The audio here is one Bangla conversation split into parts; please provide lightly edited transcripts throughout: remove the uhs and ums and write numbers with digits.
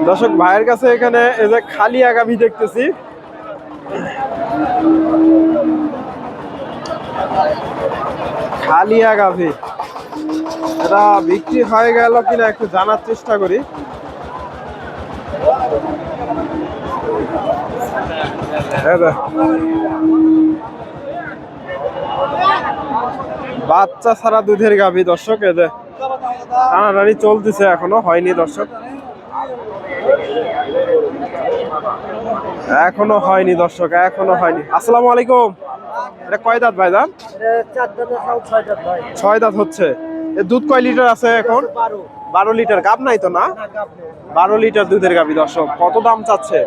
দর্শক ভাইয়ের কাছে এখানে এই যে খালি গাভী দেখতেছি। খালিয়া গাভী এটা বিক্রি হয়ে গেল কিনা একটু জানার চেষ্টা করি। বাচ্চা ছাড়া দুধের গাভী দর্শক, এদের টানাটানি চলতেছে, এখনো হয়নি দর্শক, এখনো হয়নি দর্শক, এখনো হয়নি। আসসালামু আলাইকুম। এটা কয় দাঁত ভাইজান? 6 দাঁত হচ্ছে। এর দুধ কয় লিটার আছে এখন? 12 লিটার। গাব নাই তো না? 12 লিটার দুধের গাভী দর্শক। কত দাম চাচ্ছে?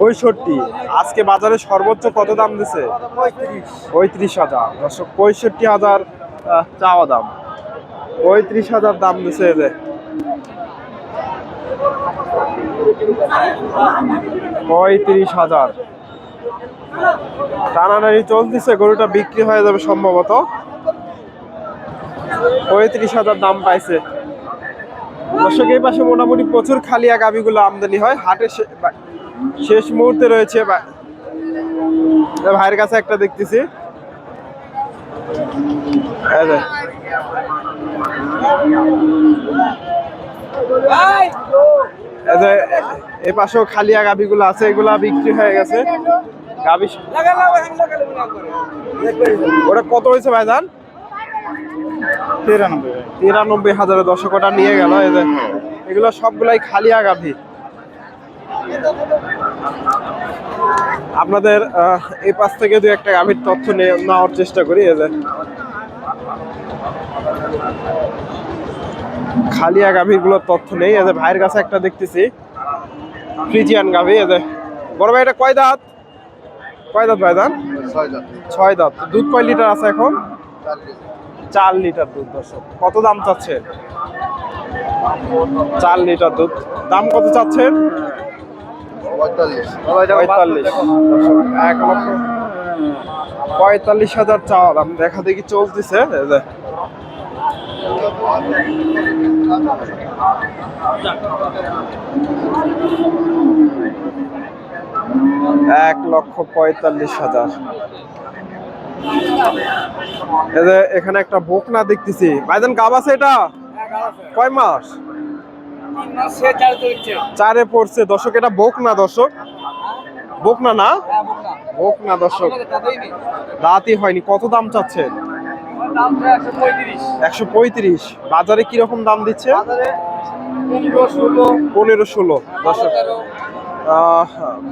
65। আজকে বাজারে সর্বোচ্চ কত দাম দিছে? 35,000 দর্শক। 65,000 চাওয়া দাম, 35,000 দাম দিছে এদের। 35,000 টানাটানি চলতেছে, গরুটা বিক্রি হয়ে যাবে সম্ভবত। 35,000 দাম পাইছে দর্শক। এই পাশে মোটামুটি প্রচুর খালিয়া গাভীগুলো আমদানি হয়, হাটে শেষ মুহূর্তে রয়েছে। ভাইয়ের কাছে একটা দেখতেছি, এই পাশেও খালিয়া গাভীগুলো আছে, এগুলা বিক্রি হয়ে গেছে। গাভী ওটা কত হয়েছে ভাইজান? 93,000 দর্শক ওটা নিয়ে গেল। এগুলো সবগুলাই খালিয়া গাভী। আপনাদের এই পাশ থেকে দু একটা গাভীর তথ্য নেওয়ার চেষ্টা করি। খালিয়া গাভীর গুলোর তথ্য নেই। ভাইয়ের কাছে একটা দেখতেছি ফ্রিজিয়ান গাভী। বড় ভাই এটা কয় দাঁত? কয় দাঁত ভাইজান? 6 দাঁত। দুধ কয় লিটার আছে এখন? 4 লিটার দুধ দর্শক। কত দাম চাচ্ছে? 4 লিটার দুধ। দাম কত চাচ্ছেন? 45,000 চাওয়া দাম। দেখা দেখি চলতেছে। 1,45,000। এখানে একটা বকনা দেখতেছি ভাইজান। গাব আছে এটা? কয় মাস? 4-এ পড়ছে দর্শক। এটা বকনা দর্শক, বকনা না? বকনা দর্শক, দাঁতই হয়নি। কত দাম চাচ্ছে? 135। বাজারে কিরকম দাম দিচ্ছে? 15-16 দর্শক।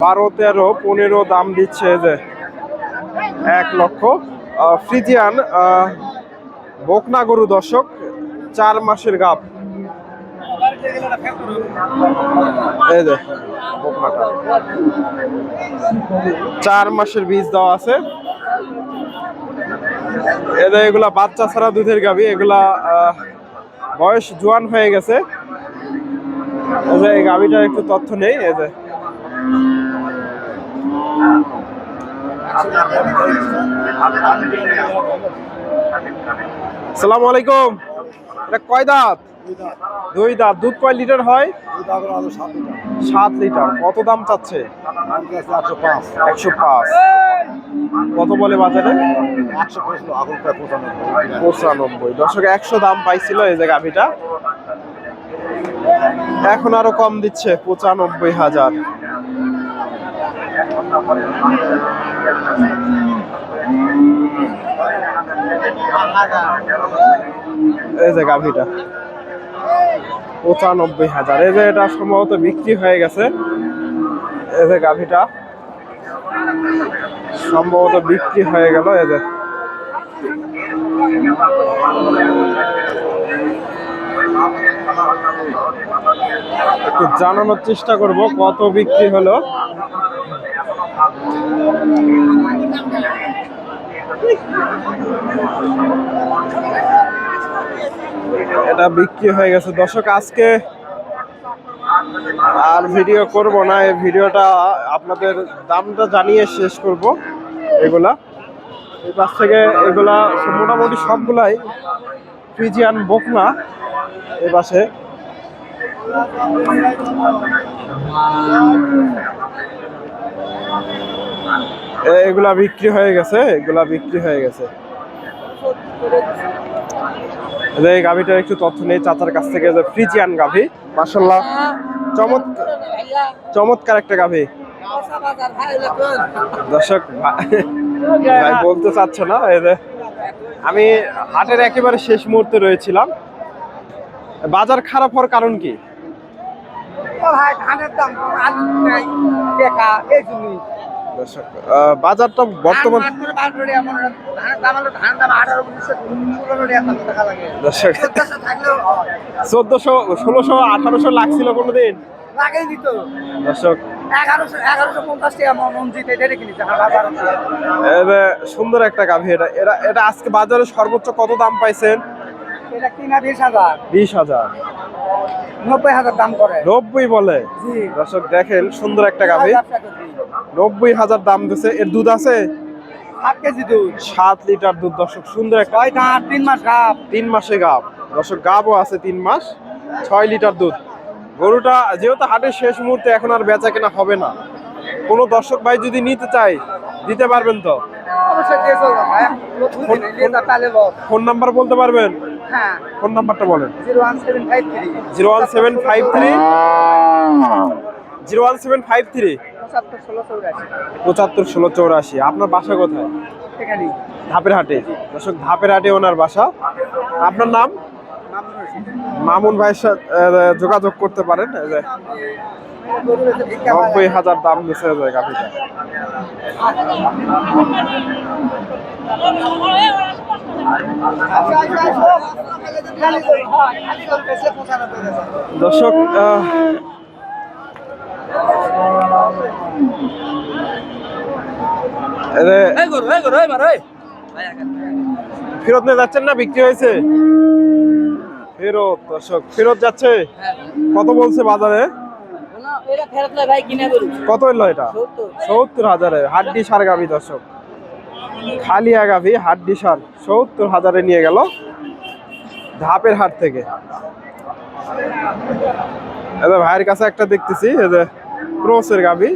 12-13 15 দাম দিচ্ছে। 1 লক্ষ। ফ্রিজিয়ান বকনা গরু দর্শক, 4 মাসের গাব। এই যে বকনাটা 4 মাসের বীজ দেওয়া আছে। এগুলা বাচ্চা ছাড়া দুধের গাভী। এগুলা বয়স জোয়ান হয়ে গেছে। এই গাভীটার একটু তথ্য নেই। আসসালামু আলাইকুম। এটা কয় দাঁত? 2 দাঁত। দুধ কয় লিটার হয়? 7 লিটার। কত দাম চাচ্ছে? 105। কত বলে বাজারে? 95 দর্শক। 100 দাম পাইছিল এই যে গাভীটা, এখন আরো কম দিচ্ছে, 95,000। এই যে গাভীটা 95,000। এই যে এটা সম্ভবত বিক্রি হয়ে গেছে। এই যে গাভীটা সম্ভবত বিক্রি হয়ে গেল। এই যে একটু জানানোর চেষ্টা করব কত বিক্রি হলো। এটা বিক্রি হয়ে গেছে দর্শক। আজকে আর ভিডিও করব না, এই ভিডিওটা আপনাদের দামটা জানিয়ে শেষ করব। এগুলা এই পাশ থেকে এগুলা মোটামুটি সবগুলাই ফ্রিজিয়ান বকনা। এই পাশে এগুলা বিক্রি হয়ে গেছে, এগুলা বিক্রি হয়ে গেছে। এই গাভিটার একটু তথ্য নেই চাচার কাছ থেকে, যে ফ্রিজিয়ান গাভি, মাশাআল্লাহ চমৎকার চমৎকার একটা গাভি। দর্শক ভাই বলতে চাচ্ছে না, আমি হাটের একেবারে শেষ মুহূর্তে রয়েছিলাম। বাজার খারাপ হওয়ার কারণ কি? দর্শক বাজারটা বর্তমান দর্শক 1400 1600 1800 লাগছিল কোনোদিন দর্শক। সুন্দর একটা গাভী। এটা এটা আজকে বাজারে সর্বোচ্চ কত দাম পাইছেন? 20,000 90,000 দাম করে। 90 বলে? দর্শক দেখেন সুন্দর একটা গাভী, 90,000 দাম দিচ্ছে। এর দুধ আছে 7 কেজি দুধ, 7 লিটার দুধ। দর্শক সুন্দর একটা 3 মাস গাব, 3 মাসে গাব। দর্শক গাবও আছে 3 মাস, 6 লিটার দুধ। গরুটা যেহেতু হাটের শেষ মুহূর্তে, এখন আর বেচা কেনা হবে না। কোনো দর্শক ভাই যদি নিতে চাই দিতে পারবেন তো? অবশ্যই দিয়ে চলবে ভাই। ফোন নাম্বার বলতে পারবেন? হ্যাঁ, ফোন নাম্বারটা বলেন। 01753 01753 01753 75 16 84। আপনার বাসা কোথায়? এখানেই ধাপের হাটে। দর্শক ধাপের হাটে ওনার বাসা। আপনার নাম? মামুন ভাইয়ের সাথে যোগাযোগ করতে পারেন। 90,000 দাম দিচ্ছে গাভিটা। দর্শক ফেরত নিয়ে যাচ্ছেন না বিক্রি হয়েছে? ফেরত। দর্শক ফেরত যাচ্ছে। কত বলছে বাজারে? কত এলো এটা? 70,000। হাড্ডি সার গাভি দর্শক, খালিয়া গাভি হাড্ডি সার 70,000 নিয়ে গেল ধাপের হাট থেকে। ভাইয়ের কাছে একটা দেখতেছি, ক্রসের গাভি।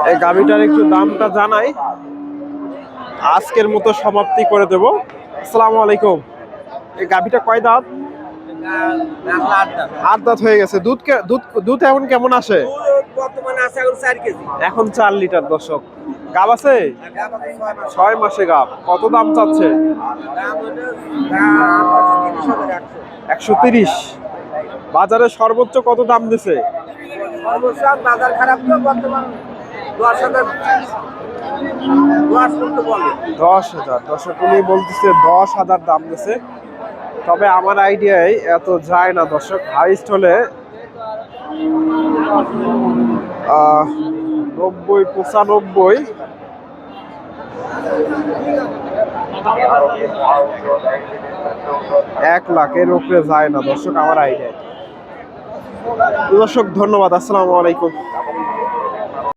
এই গাভিটার একটু দামটা জানাই, আজকের মতো সমাপ্তি করে দেব। আসসালামু আলাইকুম। এই গাভিটা কয় দাঁত? 8 দাঁত হয়ে গেছে। দুধ দুধ এখন কেমন আসে? এখন 4 লিটার। দর্শক গাব আছে 6 মাসে গাব। কত দাম চাচ্ছে? 130। বাজারে সর্বোচ্চ কত দাম দিছে? বাজার খারাপ তো, বর্তমান 10,000 10,000। দর্শক উনি বলতেছে 10,000 দাম দিছে। তবে আমার আইডিয়ায় এত যায় না দর্শক। হাইস্ট হলে 90 95 1 লাখের উপরে যায় না দর্শক আমার আইডিয়ায়। দর্শক ধন্যবাদ। আসসালামু আলাইকুম।